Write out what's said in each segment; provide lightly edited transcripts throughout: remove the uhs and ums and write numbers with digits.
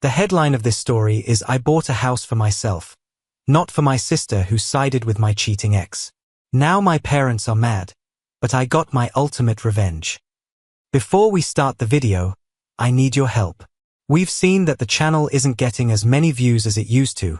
The headline of this story is I bought a house for myself, not for my sister who sided with my cheating ex. Now my parents are mad, but I got my ultimate revenge. Before we start the video, I need your help. We've seen that the channel isn't getting as many views as it used to,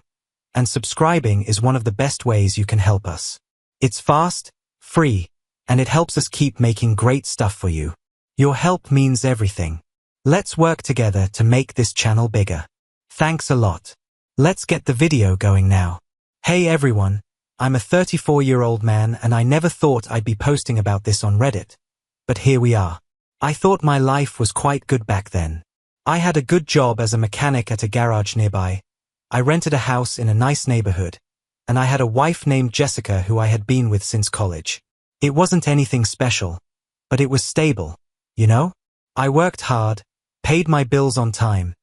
and subscribing is one of the best ways you can help us. It's fast, free, and it helps us keep making great stuff for you. Your help means everything. Let's work together to make this channel bigger. Thanks a lot. Let's get the video going now. Hey everyone, I'm a 34-year-old man and I never thought I'd be posting about this on Reddit. But here we are. I thought my life was quite good back then. I had a good job as a mechanic at a garage nearby. I rented a house in a nice neighborhood, and I had a wife named Jessica who I had been with since college. It wasn't anything special, but it was stable, you know? I worked hard, paid my bills on time,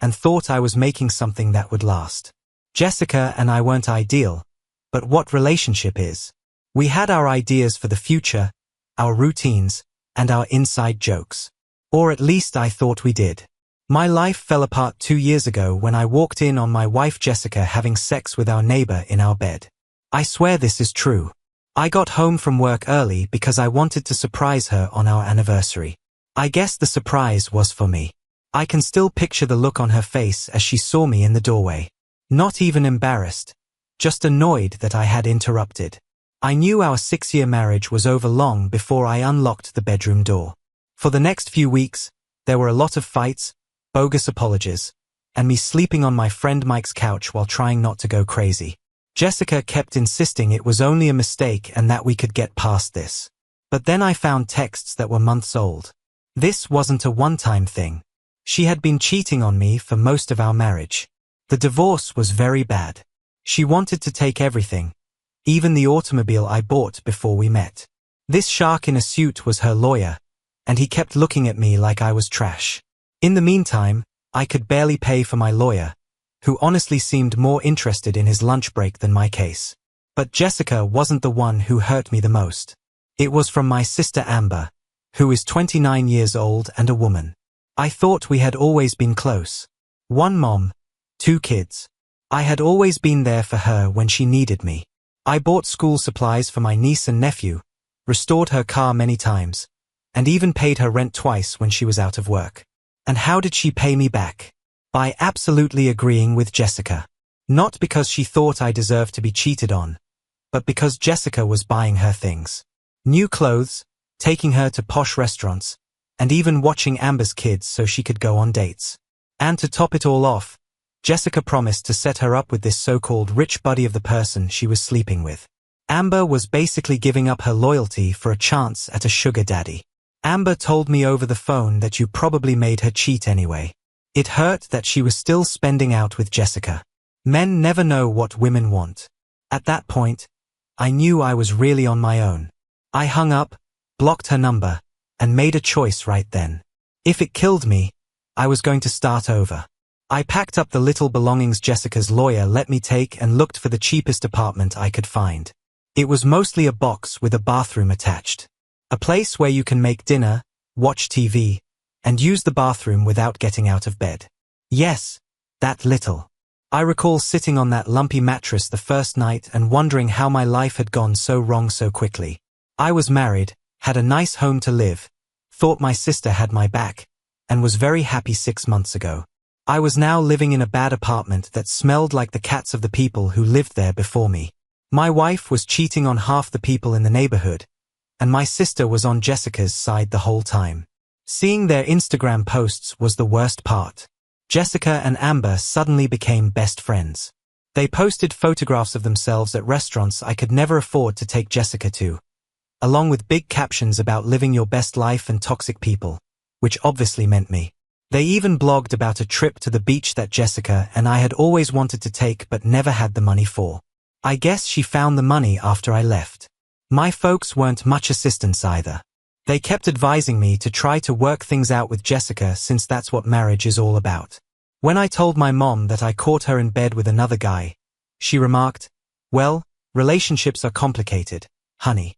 and thought I was making something that would last. Jessica and I weren't ideal, but what relationship is? We had our ideas for the future, our routines, and our inside jokes. Or at least I thought we did. My life fell apart 2 years ago when I walked in on my wife Jessica having sex with our neighbor in our bed. I swear this is true. I got home from work early because I wanted to surprise her on our anniversary. I guess the surprise was for me. I can still picture the look on her face as she saw me in the doorway. Not even embarrassed, just annoyed that I had interrupted. I knew our 6-year marriage was over long before I unlocked the bedroom door. For the next few weeks, there were a lot of fights, bogus apologies, and me sleeping on my friend Mike's couch while trying not to go crazy. Jessica kept insisting it was only a mistake and that we could get past this. But then I found texts that were months old. This wasn't a one-time thing. She had been cheating on me for most of our marriage. The divorce was very bad. She wanted to take everything, even the automobile I bought before we met. This shark in a suit was her lawyer, and he kept looking at me like I was trash. In the meantime, I could barely pay for my lawyer, who honestly seemed more interested in his lunch break than my case. But Jessica wasn't the one who hurt me the most. It was from my sister Amber, who is 29 years old and a woman. I thought we had always been close. One mom, 2 kids. I had always been there for her when she needed me. I bought school supplies for my niece and nephew, restored her car many times, and even paid her rent twice when she was out of work. And how did she pay me back? By absolutely agreeing with Jessica. Not because she thought I deserved to be cheated on, but because Jessica was buying her things. New clothes, taking her to posh restaurants, and even watching Amber's kids so she could go on dates. And to top it all off, Jessica promised to set her up with this so-called rich buddy of the person she was sleeping with. Amber was basically giving up her loyalty for a chance at a sugar daddy. Amber told me over the phone that you probably made her cheat anyway. It hurt that she was still spending out with Jessica. Men never know what women want. At that point, I knew I was really on my own. I hung up, blocked her number, and made a choice right then. If it killed me, I was going to start over. I packed up the little belongings Jessica's lawyer let me take and looked for the cheapest apartment I could find. It was mostly a box with a bathroom attached. A place where you can make dinner, watch TV, and use the bathroom without getting out of bed. Yes, that little. I recall sitting on that lumpy mattress the first night and wondering how my life had gone so wrong so quickly. I was married, had a nice home to live, thought my sister had my back, and was very happy 6 months ago. I was now living in a bad apartment that smelled like the cats of the people who lived there before me. My wife was cheating on half the people in the neighborhood, and my sister was on Jessica's side the whole time. Seeing their Instagram posts was the worst part. Jessica and Amber suddenly became best friends. They posted photographs of themselves at restaurants I could never afford to take Jessica to, along with big captions about living your best life and toxic people, which obviously meant me. They even blogged about a trip to the beach that Jessica and I had always wanted to take but never had the money for. I guess she found the money after I left. My folks weren't much assistance either. They kept advising me to try to work things out with Jessica since that's what marriage is all about. When I told my mom that I caught her in bed with another guy, she remarked, "Well, relationships are complicated, honey."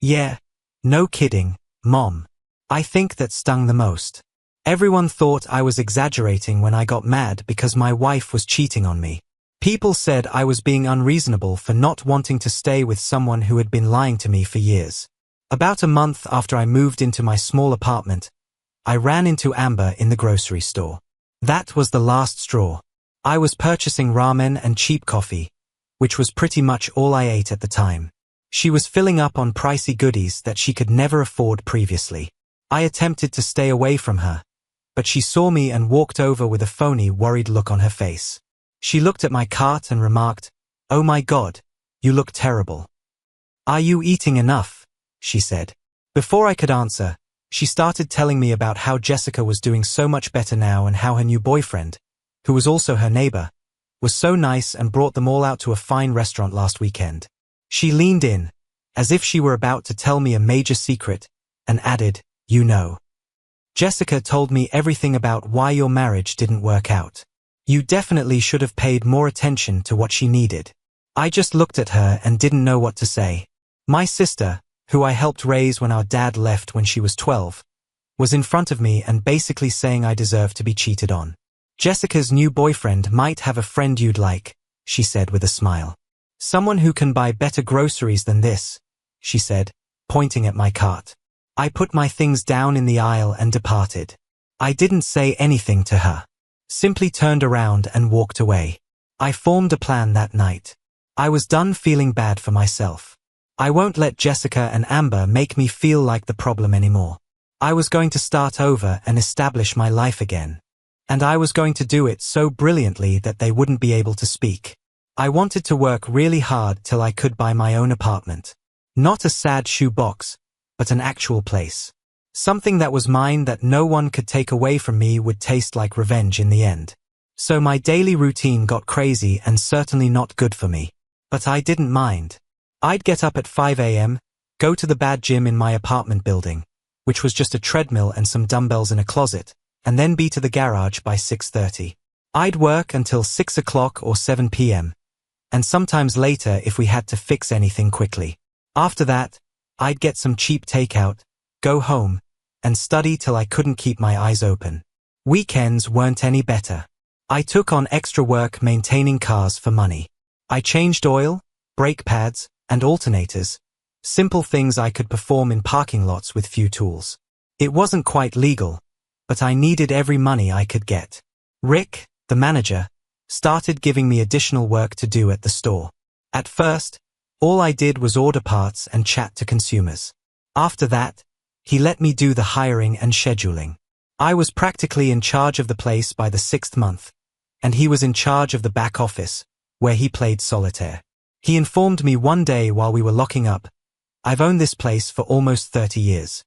Yeah, no kidding, Mom. I think that stung the most. Everyone thought I was exaggerating when I got mad because my wife was cheating on me. People said I was being unreasonable for not wanting to stay with someone who had been lying to me for years. About a month after I moved into my small apartment, I ran into Amber in the grocery store. That was the last straw. I was purchasing ramen and cheap coffee, which was pretty much all I ate at the time. She was filling up on pricey goodies that she could never afford previously. I attempted to stay away from her, but she saw me and walked over with a phony, worried look on her face. She looked at my cart and remarked, "Oh my God, you look terrible. Are you eating enough?" she said. Before I could answer, she started telling me about how Jessica was doing so much better now and how her new boyfriend, who was also her neighbor, was so nice and brought them all out to a fine restaurant last weekend. She leaned in, as if she were about to tell me a major secret, and added, "You know, Jessica told me everything about why your marriage didn't work out. You definitely should have paid more attention to what she needed." I just looked at her and didn't know what to say. My sister, who I helped raise when our dad left when she was 12, was in front of me and basically saying I deserved to be cheated on. "Jessica's new boyfriend might have a friend you'd like," she said with a smile. "Someone who can buy better groceries than this," she said, pointing at my cart. I put my things down in the aisle and departed. I didn't say anything to her. Simply turned around and walked away. I formed a plan that night. I was done feeling bad for myself. I won't let Jessica and Amber make me feel like the problem anymore. I was going to start over and establish my life again. And I was going to do it so brilliantly that they wouldn't be able to speak. I wanted to work really hard till I could buy my own apartment. Not a sad shoebox, but an actual place. Something that was mine that no one could take away from me would taste like revenge in the end. So my daily routine got crazy and certainly not good for me. But I didn't mind. I'd get up at 5 a.m., go to the bad gym in my apartment building, which was just a treadmill and some dumbbells in a closet, and then be to the garage by 6:30. I'd work until 6 o'clock or 7 p.m., and sometimes later if we had to fix anything quickly. After that, I'd get some cheap takeout, go home, and study till I couldn't keep my eyes open. Weekends weren't any better. I took on extra work maintaining cars for money. I changed oil, brake pads, and alternators, simple things I could perform in parking lots with few tools. It wasn't quite legal, but I needed every money I could get. Rick, the manager, started giving me additional work to do at the store. At first, all I did was order parts and chat to consumers. After that, he let me do the hiring and scheduling. I was practically in charge of the place by the 6th month, and he was in charge of the back office, where he played solitaire. He informed me one day while we were locking up, "I've owned this place for almost 30 years.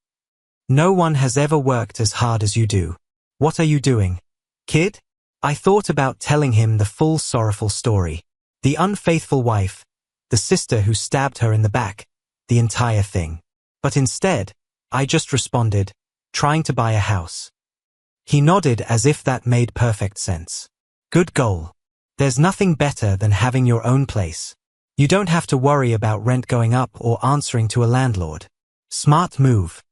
No one has ever worked as hard as you do. What are you doing, kid?" I thought about telling him the full sorrowful story. The unfaithful wife, the sister who stabbed her in the back, the entire thing. But instead, I just responded, "Trying to buy a house." He nodded as if that made perfect sense. Good goal. There's nothing better than having your own place. You don't have to worry about rent going up or answering to a landlord. Smart move.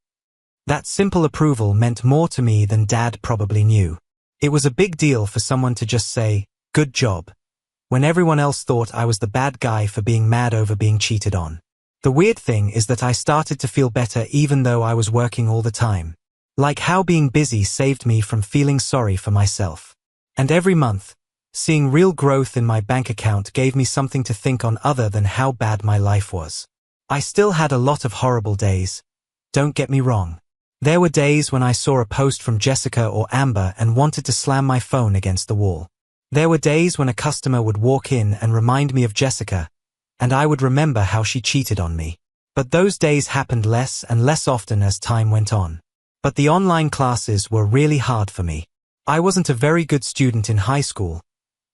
That simple approval meant more to me than Dad probably knew. It was a big deal for someone to just say, "Good job," when everyone else thought I was the bad guy for being mad over being cheated on. The weird thing is that I started to feel better even though I was working all the time. Like how being busy saved me from feeling sorry for myself. And every month, seeing real growth in my bank account gave me something to think on other than how bad my life was. I still had a lot of horrible days. Don't get me wrong. There were days when I saw a post from Jessica or Amber and wanted to slam my phone against the wall. There were days when a customer would walk in and remind me of Jessica, and I would remember how she cheated on me. But those days happened less and less often as time went on. But the online classes were really hard for me. I wasn't a very good student in high school,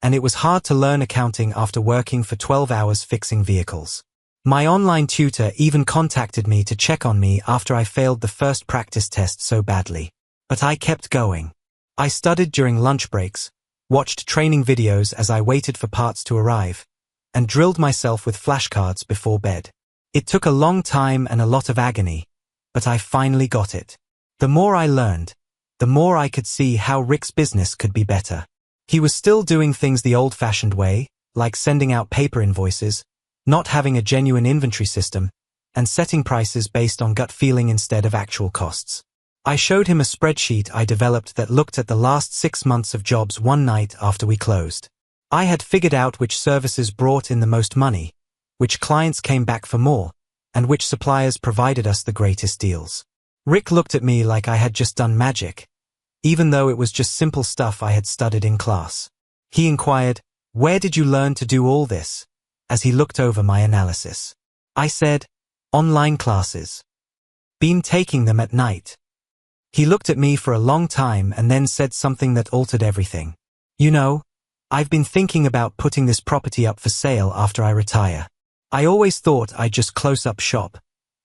and it was hard to learn accounting after working for 12 hours fixing vehicles. My online tutor even contacted me to check on me after I failed the first practice test so badly. But I kept going. I studied during lunch breaks, watched training videos as I waited for parts to arrive, and drilled myself with flashcards before bed. It took a long time and a lot of agony, but I finally got it. The more I learned, the more I could see how Rick's business could be better. He was still doing things the old-fashioned way, like sending out paper invoices, not having a genuine inventory system, and setting prices based on gut feeling instead of actual costs. I showed him a spreadsheet I developed that looked at the last 6 months of jobs one night after we closed. I had figured out which services brought in the most money, which clients came back for more, and which suppliers provided us the greatest deals. Rick looked at me like I had just done magic, even though it was just simple stuff I had studied in class. He inquired, "Where did you learn to do all this?" as he looked over my analysis. I said, "Online classes. Been taking them at night." He looked at me for a long time and then said something that altered everything. "You know, I've been thinking about putting this property up for sale after I retire. I always thought I'd just close up shop,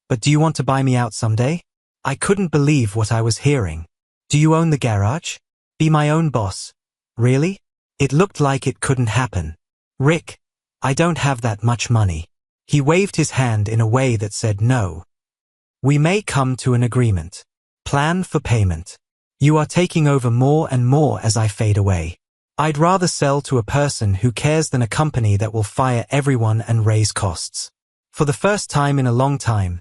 but do you want to buy me out someday?" I couldn't believe what I was hearing. "Do you own the garage? Be my own boss? Really?" It looked like it couldn't happen. "Rick, I don't have that much money." He waved his hand in a way that said no. "We may come to an agreement. Plan for payment. You are taking over more and more as I fade away. I'd rather sell to a person who cares than a company that will fire everyone and raise costs." For the first time in a long time,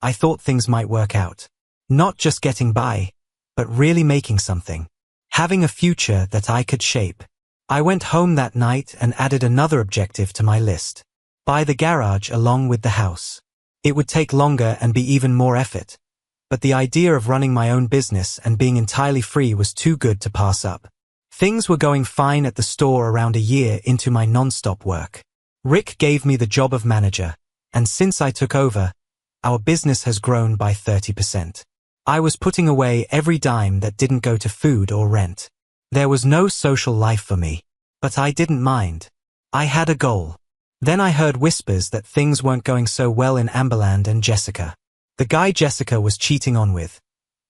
I thought things might work out. Not just getting by, but really making something. Having a future that I could shape. I went home that night and added another objective to my list. Buy the garage along with the house. It would take longer and be even more effort, but the idea of running my own business and being entirely free was too good to pass up. Things were going fine at the store around a year into my non-stop work. Rick gave me the job of manager, and since I took over, our business has grown by 30%. I was putting away every dime that didn't go to food or rent. There was no social life for me, but I didn't mind. I had a goal. Then I heard whispers that things weren't going so well in Amberland and Jessica. The guy Jessica was cheating on with,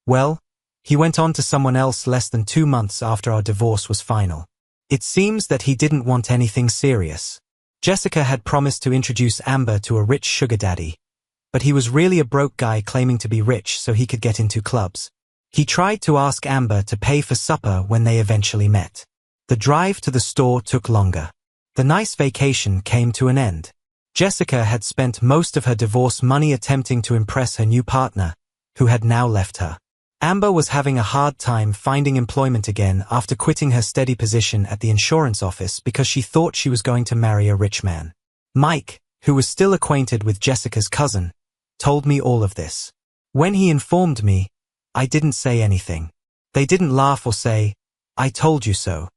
well, he went on to someone else less than 2 months after our divorce was final. It seems that he didn't want anything serious. Jessica had promised to introduce Amber to a rich sugar daddy, but he was really a broke guy claiming to be rich so he could get into clubs. He tried to ask Amber to pay for supper when they eventually met. The drive to the store took longer. The nice vacation came to an end. Jessica had spent most of her divorce money attempting to impress her new partner, who had now left her. Amber was having a hard time finding employment again after quitting her steady position at the insurance office because she thought she was going to marry a rich man. Mike, who was still acquainted with Jessica's cousin, told me all of this. When he informed me, I didn't say anything. They didn't laugh or say, "I told you so."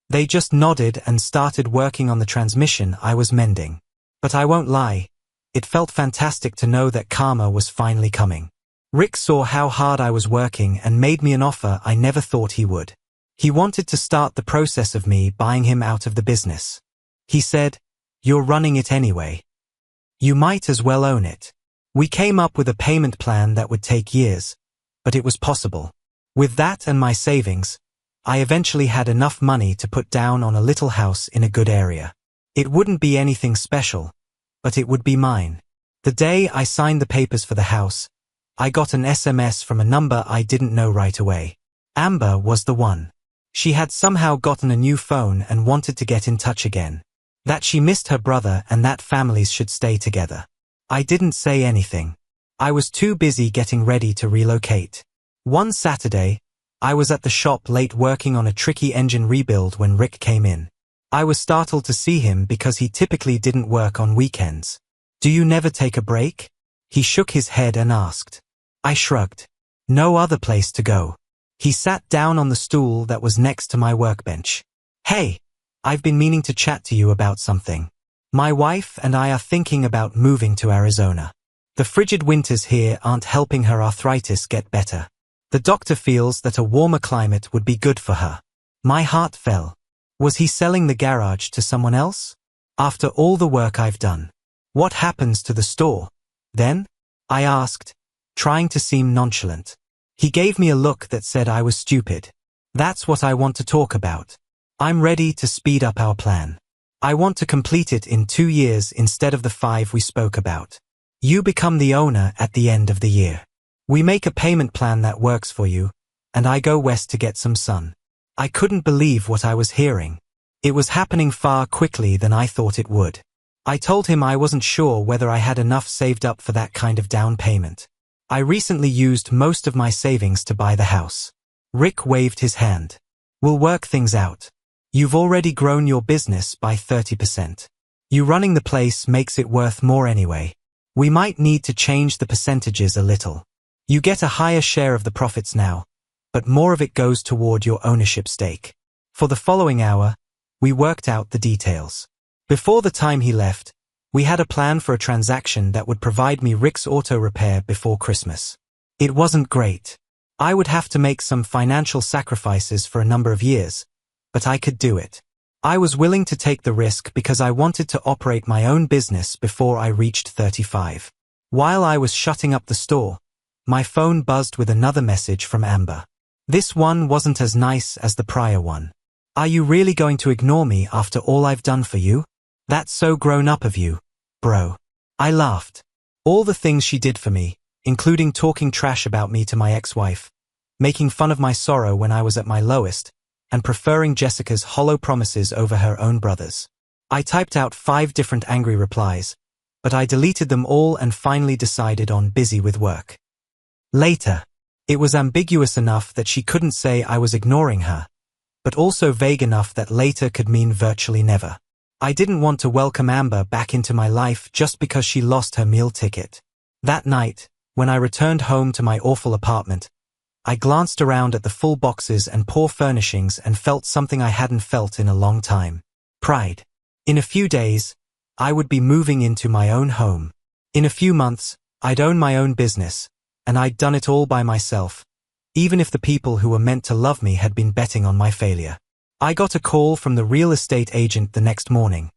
They just nodded and started working on the transmission I was mending. But I won't lie, it felt fantastic to know that karma was finally coming. Rick saw how hard I was working and made me an offer I never thought he would. He wanted to start the process of me buying him out of the business. He said, "You're running it anyway. You might as well own it." We came up with a payment plan that would take years, but it was possible. With that and my savings, I eventually had enough money to put down on a little house in a good area. It wouldn't be anything special, but it would be mine. The day I signed the papers for the house, I got an SMS from a number I didn't know right away. Amber was the one. She had somehow gotten a new phone and wanted to get in touch again. That she missed her brother and that families should stay together. I didn't say anything. I was too busy getting ready to relocate. One Saturday, I was at the shop late working on a tricky engine rebuild when Rick came in. I was startled to see him because he typically didn't work on weekends. "Do you never take a break?" He shook his head and asked. I shrugged. No other place to go. He sat down on the stool that was next to my workbench. "Hey, I've been meaning to chat to you about something. My wife and I are thinking about moving to Arizona. The frigid winters here aren't helping her arthritis get better. The doctor feels that a warmer climate would be good for her." My heart fell. Was he selling the garage to someone else? After all the work I've done. What happens to the store, then? I asked, trying to seem nonchalant. He gave me a look that said I was stupid. "That's what I want to talk about. I'm ready to speed up our plan. I want to complete it in 2 years instead of the 5 we spoke about. You become the owner at the end of the year. We make a payment plan that works for you, and I go west to get some sun. I couldn't believe what I was hearing. It was happening far quickly than I thought it would. I told him I wasn't sure whether I had enough saved up for that kind of down payment. I recently used most of my savings to buy the house. Rick waved his hand. We'll work things out. You've already grown your business by 30%. You running the place makes it worth more anyway. We might need to change the percentages a little. You get a higher share of the profits now, but more of it goes toward your ownership stake. For the following hour, we worked out the details. Before the time he left, we had a plan for a transaction that would provide me Rick's auto repair before Christmas. It wasn't great. I would have to make some financial sacrifices for a number of years, but I could do it. I was willing to take the risk because I wanted to operate my own business before I reached 35. While I was shutting up the store, my phone buzzed with another message from Amber. This one wasn't as nice as the prior one. Are you really going to ignore me after all I've done for you? That's so grown up of you, bro. I laughed. All the things she did for me, including talking trash about me to my ex-wife, making fun of my sorrow when I was at my lowest, and preferring Jessica's hollow promises over her own brothers. I typed out 5 different angry replies, but I deleted them all and finally decided on busy with work. Later. It was ambiguous enough that she couldn't say I was ignoring her, but also vague enough that later could mean virtually never. I didn't want to welcome Amber back into my life just because she lost her meal ticket. That night, when I returned home to my awful apartment, I glanced around at the full boxes and poor furnishings and felt something I hadn't felt in a long time. Pride. In a few days, I would be moving into my own home. In a few months, I'd own my own business, and I'd done it all by myself, even if the people who were meant to love me had been betting on my failure. I got a call from the real estate agent the next morning,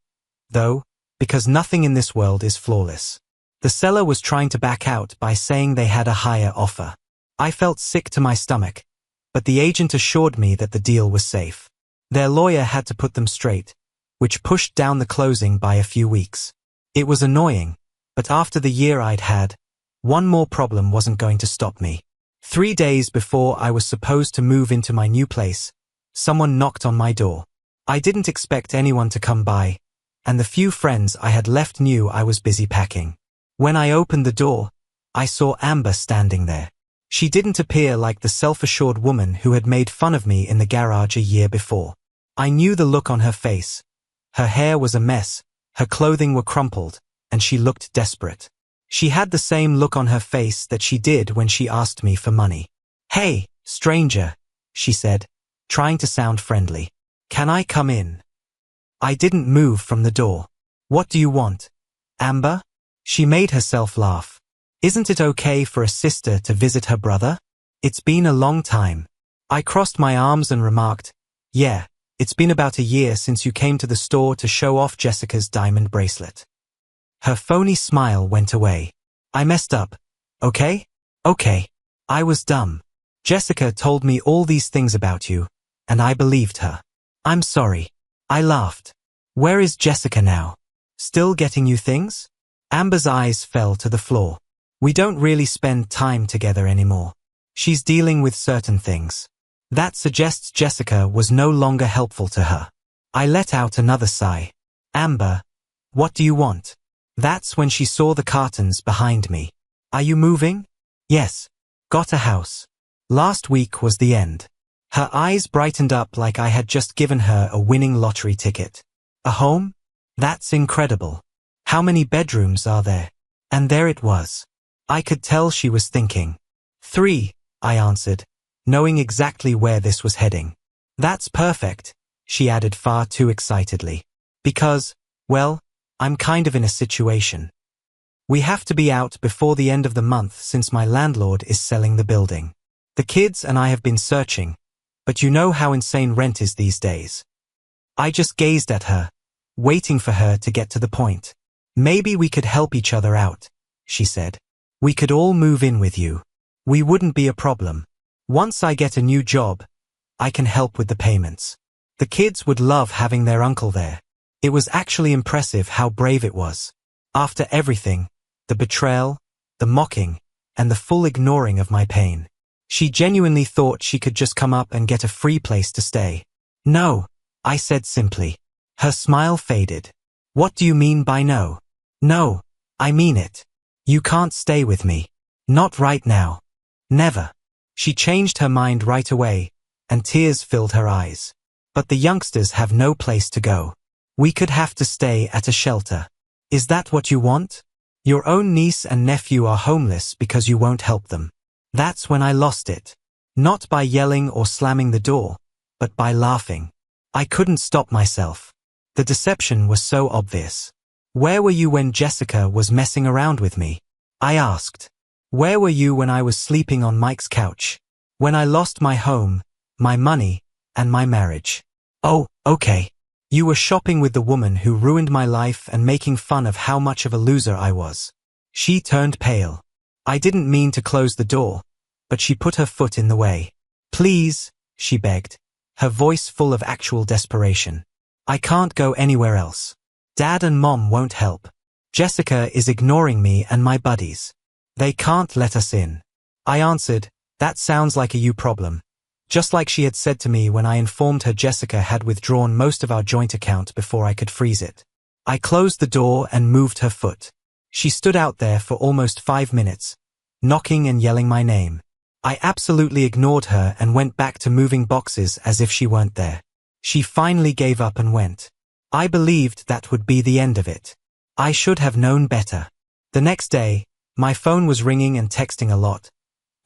though, because nothing in this world is flawless. The seller was trying to back out by saying they had a higher offer. I felt sick to my stomach, but the agent assured me that the deal was safe. Their lawyer had to put them straight, which pushed down the closing by a few weeks. It was annoying, but after the year I'd had, one more problem wasn't going to stop me. 3 days before I was supposed to move into my new place, someone knocked on my door. I didn't expect anyone to come by, and the few friends I had left knew I was busy packing. When I opened the door, I saw Amber standing there. She didn't appear like the self-assured woman who had made fun of me in the garage a year before. I knew the look on her face. Her hair was a mess, her clothing were crumpled, and she looked desperate. She had the same look on her face that she did when she asked me for money. "Hey, stranger," she said, trying to sound friendly. "Can I come in?" I didn't move from the door. "What do you want, Amber?" She made herself laugh. "Isn't it okay for a sister to visit her brother? It's been a long time." I crossed my arms and remarked, "Yeah, it's been about a year since you came to the store to show off Jessica's diamond bracelet." Her phony smile went away. "I messed up. Okay? Okay. I was dumb. Jessica told me all these things about you, and I believed her. I'm sorry." I laughed. "Where is Jessica now? Still getting you things?" Amber's eyes fell to the floor. "We don't really spend time together anymore. She's dealing with certain things. That suggests Jessica was no longer helpful to her." I let out another sigh. "Amber, what do you want?" That's when she saw the cartons behind me. "Are you moving?" "Yes. Got a house. Last week was the end." Her eyes brightened up like I had just given her a winning lottery ticket. "A home? That's incredible. How many bedrooms are there?" And there it was. I could tell she was thinking. 3, I answered, knowing exactly where this was heading. "That's perfect," she added far too excitedly. "Because, well, I'm kind of in a situation. We have to be out before the end of the month since my landlord is selling the building. The kids and I have been searching, but you know how insane rent is these days." I just gazed at her, waiting for her to get to the point. "Maybe we could help each other out," she said. "We could all move in with you. We wouldn't be a problem. Once I get a new job, I can help with the payments. The kids would love having their uncle there." It was actually impressive how brave it was. After everything, the betrayal, the mocking, and the full ignoring of my pain, She genuinely thought she could just come up and get a free place to stay. No, I said simply. Her smile faded. What do you mean by no? No, I mean it. You can't stay with me. Not right now. Never. She changed her mind right away, and tears filled her eyes. But the youngsters have no place to go. We could have to stay at a shelter. Is that what you want? Your own niece and nephew are homeless because you won't help them. That's when I lost it. Not by yelling or slamming the door, but by laughing. I couldn't stop myself. The deception was so obvious. Where were you when Jessica was messing around with me? I asked. Where were you when I was sleeping on Mike's couch? When I lost my home, my money, and my marriage? Oh, okay. You were shopping with the woman who ruined my life and making fun of how much of a loser I was. She turned pale. I didn't mean to close the door, but she put her foot in the way. Please, she begged, her voice full of actual desperation. I can't go anywhere else. Dad and Mom won't help. Jessica is ignoring me and my buddies. They can't let us in. I answered, that sounds like a you problem. Just like she had said to me when I informed her Jessica had withdrawn most of our joint account before I could freeze it. I closed the door and moved her foot. She stood out there for almost 5 minutes, knocking and yelling my name. I absolutely ignored her and went back to moving boxes as if she weren't there. She finally gave up and went. I believed that would be the end of it. I should have known better. The next day, my phone was ringing and texting a lot.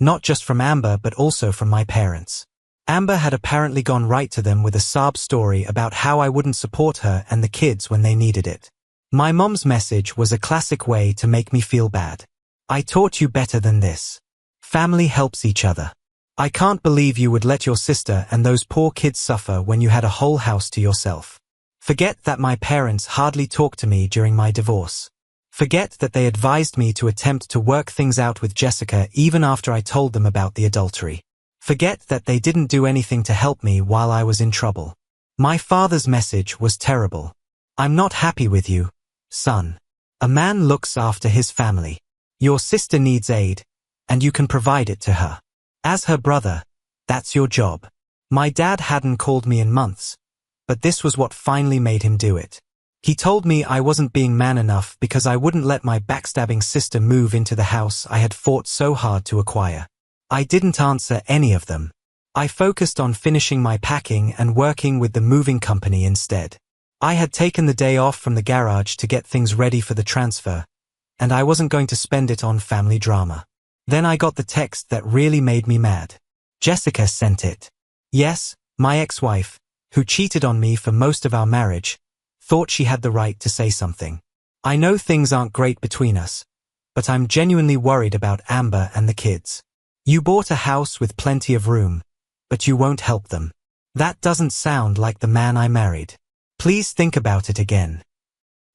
Not just from Amber but also from my parents. Amber had apparently gone right to them with a sob story about how I wouldn't support her and the kids when they needed it. My mom's message was a classic way to make me feel bad. I taught you better than this. Family helps each other. I can't believe you would let your sister and those poor kids suffer when you had a whole house to yourself. Forget that my parents hardly talked to me during my divorce. Forget that they advised me to attempt to work things out with Jessica even after I told them about the adultery. Forget that they didn't do anything to help me while I was in trouble. My father's message was terrible. I'm not happy with you, son. A man looks after his family. Your sister needs aid, and you can provide it to her. As her brother, that's your job. My dad hadn't called me in months, but this was what finally made him do it. He told me I wasn't being man enough because I wouldn't let my backstabbing sister move into the house I had fought so hard to acquire. I didn't answer any of them. I focused on finishing my packing and working with the moving company instead. I had taken the day off from the garage to get things ready for the transfer, and I wasn't going to spend it on family drama. Then I got the text that really made me mad. Jessica sent it. Yes, my ex-wife, who cheated on me for most of our marriage, thought she had the right to say something. I know things aren't great between us, but I'm genuinely worried about Amber and the kids. You bought a house with plenty of room, but you won't help them. That doesn't sound like the man I married. Please think about it again.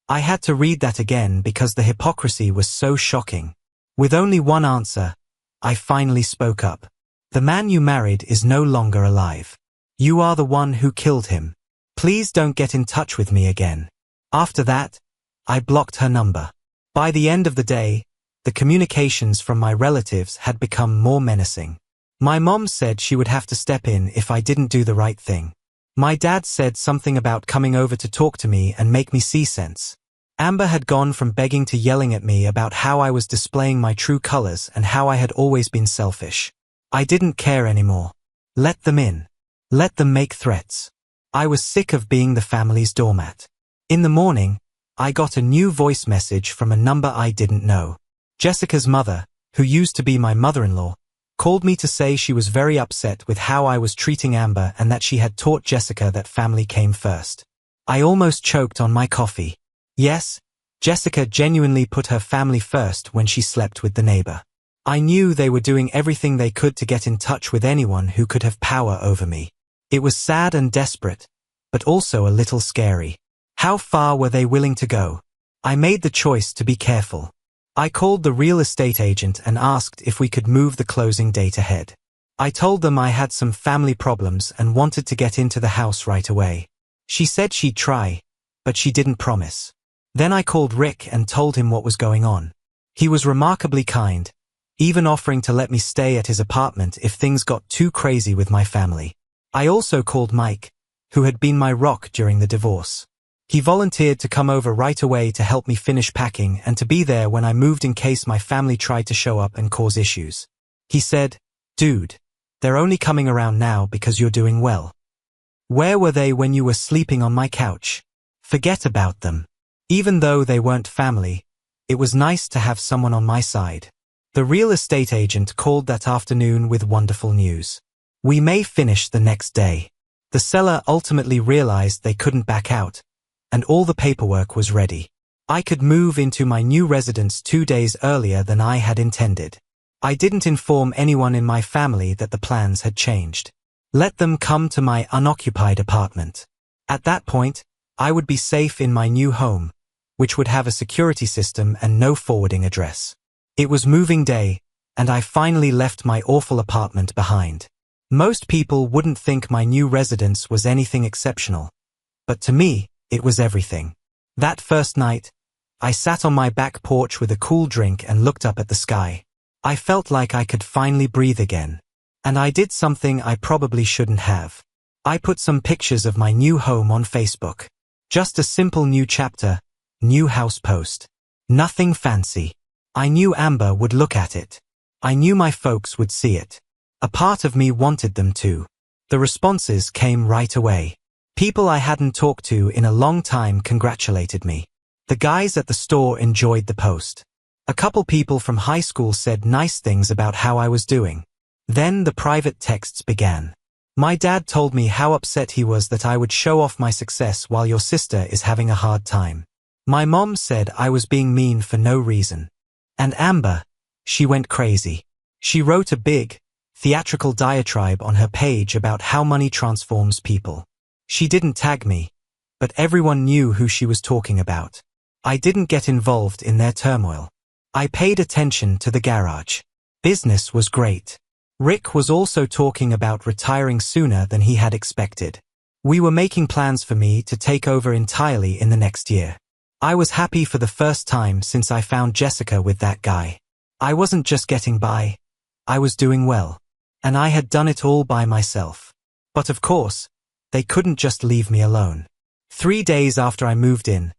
I had to read that again because the hypocrisy was so shocking. With only one answer, I finally spoke up. The man you married is no longer alive. You are the one who killed him. Please don't get in touch with me again. After that, I blocked her number. By the end of the day, the communications from my relatives had become more menacing. My mom said she would have to step in if I didn't do the right thing. My dad said something about coming over to talk to me and make me see sense. Amber had gone from begging to yelling at me about how I was displaying my true colors and how I had always been selfish. I didn't care anymore. Let them in. Let them make threats. I was sick of being the family's doormat. In the morning, I got a new voice message from a number I didn't know. Jessica's mother, who used to be my mother-in-law, called me to say she was very upset with how I was treating Amber and that she had taught Jessica that family came first. I almost choked on my coffee. Yes, Jessica genuinely put her family first when she slept with the neighbor. I knew they were doing everything they could to get in touch with anyone who could have power over me. It was sad and desperate, but also a little scary. How far were they willing to go? I made the choice to be careful. I called the real estate agent and asked if we could move the closing date ahead. I told them I had some family problems and wanted to get into the house right away. She said she'd try, but she didn't promise. Then I called Rick and told him what was going on. He was remarkably kind, even offering to let me stay at his apartment if things got too crazy with my family. I also called Mike, who had been my rock during the divorce. He volunteered to come over right away to help me finish packing and to be there when I moved in case my family tried to show up and cause issues. He said, "Dude, they're only coming around now because you're doing well. Where were they when you were sleeping on my couch? Forget about them." Even though they weren't family, it was nice to have someone on my side. The real estate agent called that afternoon with wonderful news. We may finish the next day. The seller ultimately realized they couldn't back out, and all the paperwork was ready. I could move into my new residence 2 days earlier than I had intended. I didn't inform anyone in my family that the plans had changed. Let them come to my unoccupied apartment. At that point, I would be safe in my new home, which would have a security system and no forwarding address. It was moving day, and I finally left my awful apartment behind. Most people wouldn't think my new residence was anything exceptional, but to me, it was everything. That first night, I sat on my back porch with a cool drink and looked up at the sky. I felt like I could finally breathe again. And I did something I probably shouldn't have. I put some pictures of my new home on Facebook. Just a simple new chapter, new house post. Nothing fancy. I knew Amber would look at it. I knew my folks would see it. A part of me wanted them to. The responses came right away. People I hadn't talked to in a long time congratulated me. The guys at the store enjoyed the post. A couple people from high school said nice things about how I was doing. Then the private texts began. My dad told me how upset he was that I would show off my success while your sister is having a hard time. My mom said I was being mean for no reason. And Amber, she went crazy. She wrote a big, theatrical diatribe on her page about how money transforms people. She didn't tag me, but everyone knew who she was talking about. I didn't get involved in their turmoil. I paid attention to the garage. Business was great. Rick was also talking about retiring sooner than he had expected. We were making plans for me to take over entirely in the next year. I was happy for the first time since I found Jessica with that guy. I wasn't just getting by, I was doing well. And I had done it all by myself. But of course, they couldn't just leave me alone. 3 days after I moved in,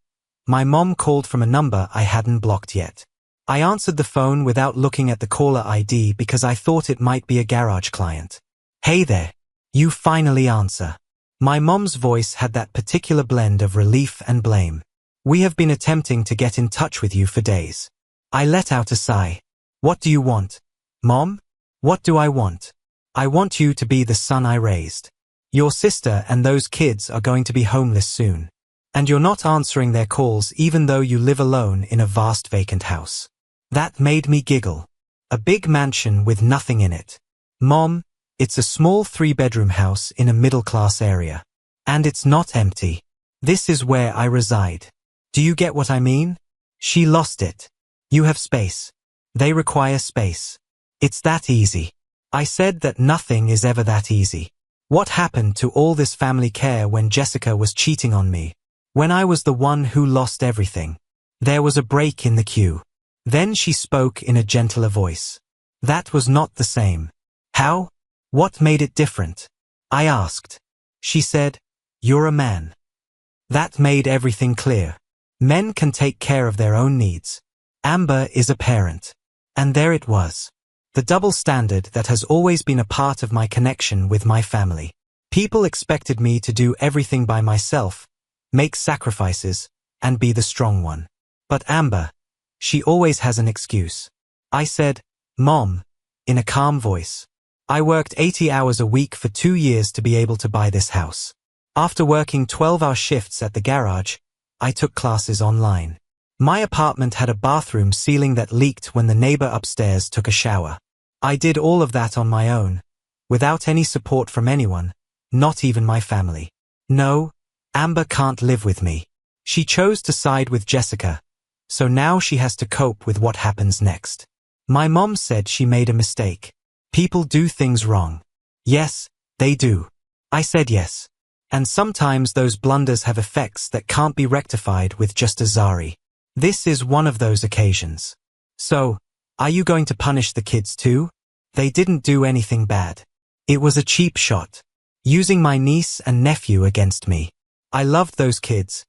my mom called from a number I hadn't blocked yet. I answered the phone without looking at the caller ID because I thought it might be a garage client. "Hey there. You finally answer." My mom's voice had that particular blend of relief and blame. "We have been attempting to get in touch with you for days." I let out a sigh. "What do you want, Mom?" "What do I want? I want you to be the son I raised. Your sister and those kids are going to be homeless soon. And you're not answering their calls even though you live alone in a vast vacant house." That made me giggle. A big mansion with nothing in it. "Mom, it's a small 3-bedroom house in a middle-class area. And it's not empty. This is where I reside. Do you get what I mean?" She lost it. "You have space. They require space. It's that easy." I said that nothing is ever that easy. What happened to all this family care when Jessica was cheating on me? When I was the one who lost everything? There was a break in the queue. Then she spoke in a gentler voice. "That was not the same." "How? What made it different?" I asked. She said, "You're a man." That made everything clear. Men can take care of their own needs. Amber is a parent. And there it was. The double standard that has always been a part of my connection with my family. People expected me to do everything by myself, make sacrifices, and be the strong one. But Amber, she always has an excuse. I said, "Mom," in a calm voice. "I worked 80 hours a week for 2 years to be able to buy this house. After working 12-hour shifts at the garage, I took classes online. My apartment had a bathroom ceiling that leaked when the neighbor upstairs took a shower. I did all of that on my own, without any support from anyone, not even my family. No, Amber can't live with me. She chose to side with Jessica, so now she has to cope with what happens next. My mom said she made a mistake. People do things wrong. Yes, they do. I said yes. And sometimes those blunders have effects that can't be rectified with just a Zari. This is one of those occasions. So, Are you going to punish the kids too? They didn't do anything bad. It was a cheap shot. Using my niece and nephew against me. I loved those kids,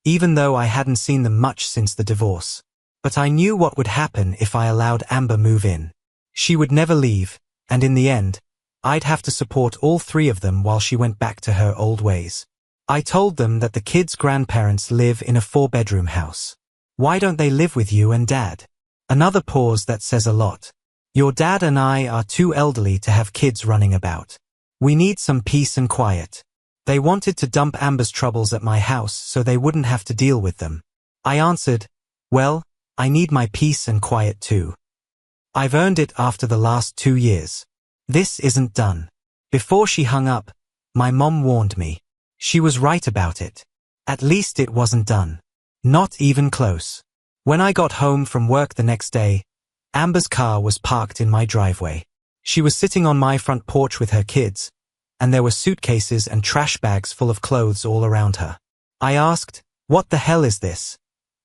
even though I hadn't seen them much since the divorce. But I knew what would happen if I allowed Amber move in. She would never leave, and in the end, I'd have to support all three of them while she went back to her old ways. I told them that the kids' grandparents live in a 4-bedroom house. Why don't they live with you and Dad? Another pause that says a lot. Your dad and I are too elderly to have kids running about. We need some peace and quiet. They wanted to dump Amber's troubles at my house so they wouldn't have to deal with them. I answered, well, I need my peace and quiet too. I've earned it after the last 2 years. This isn't done. Before she hung up, my mom warned me. She was right about it. At least it wasn't done. Not even close. When I got home from work the next day, Amber's car was parked in my driveway. She was sitting on my front porch with her kids, and there were suitcases and trash bags full of clothes all around her. I asked, "What the hell is this?"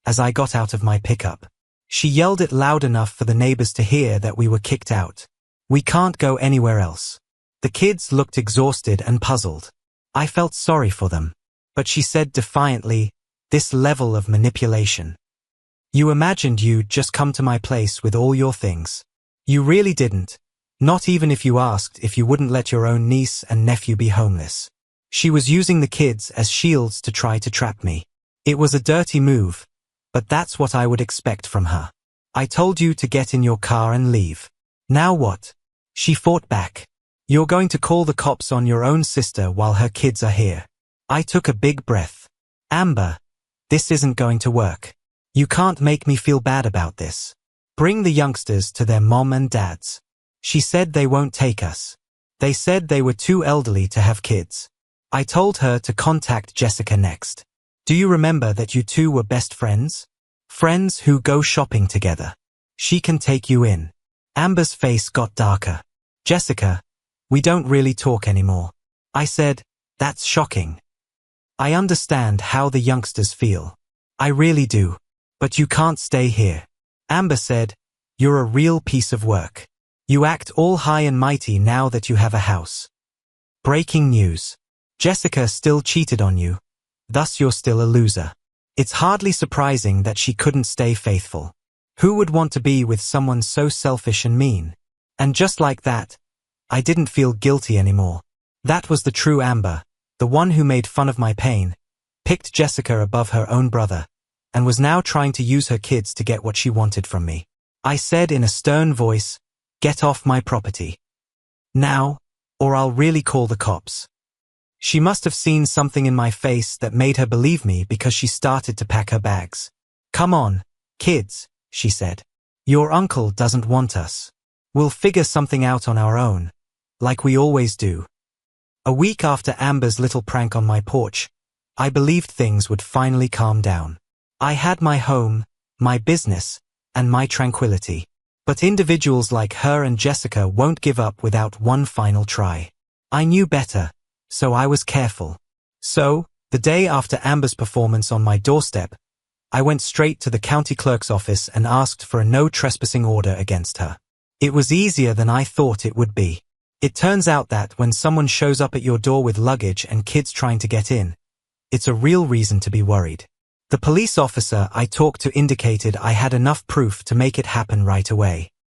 as I got out of my pickup. She yelled it loud enough for the neighbors to hear that we were kicked out. We can't go anywhere else. The kids looked exhausted and puzzled. I felt sorry for them. But she said defiantly, "This level of manipulation. You imagined you'd just come to my place with all your things. You really didn't. Not even if you asked if you wouldn't let your own niece and nephew be homeless." She was using the kids as shields to try to trap me. It was a dirty move, but that's what I would expect from her. I told you to get in your car and leave. Now what? She fought back. You're going to call the cops on your own sister while her kids are here. I took a big breath. Amber, this isn't going to work. You can't make me feel bad about this. Bring the youngsters to their mom and dads. She said they won't take us. They said they were too elderly to have kids. I told her to contact Jessica next. Do you remember that you two were best friends? Friends who go shopping together. She can take you in. Amber's face got darker. Jessica, we don't really talk anymore. I said, that's shocking. I understand how the youngsters feel. I really do. But you can't stay here. Amber said, you're a real piece of work. You act all high and mighty now that you have a house. Breaking news. Jessica still cheated on you. Thus you're still a loser. It's hardly surprising that she couldn't stay faithful. Who would want to be with someone so selfish and mean? And just like that, I didn't feel guilty anymore. That was the true Amber, the one who made fun of my pain, picked Jessica above her own brother, and was now trying to use her kids to get what she wanted from me. I said in a stern voice, "Get off my property. Now, or I'll really call the cops." She must have seen something in my face that made her believe me because she started to pack her bags. "Come on, kids," she said. "Your uncle doesn't want us. We'll figure something out on our own, like we always do." A week after Amber's little prank on my porch, I believed things would finally calm down. I had my home, my business, and my tranquility. But individuals like her and Jessica won't give up without one final try. I knew better, so I was careful. So, the day after Amber's performance on my doorstep, I went straight to the county clerk's office and asked for a no trespassing order against her. It was easier than I thought it would be. It turns out that when someone shows up at your door with luggage and kids trying to get in, it's a real reason to be worried. The police officer I talked to indicated I had enough proof to make it happen right away.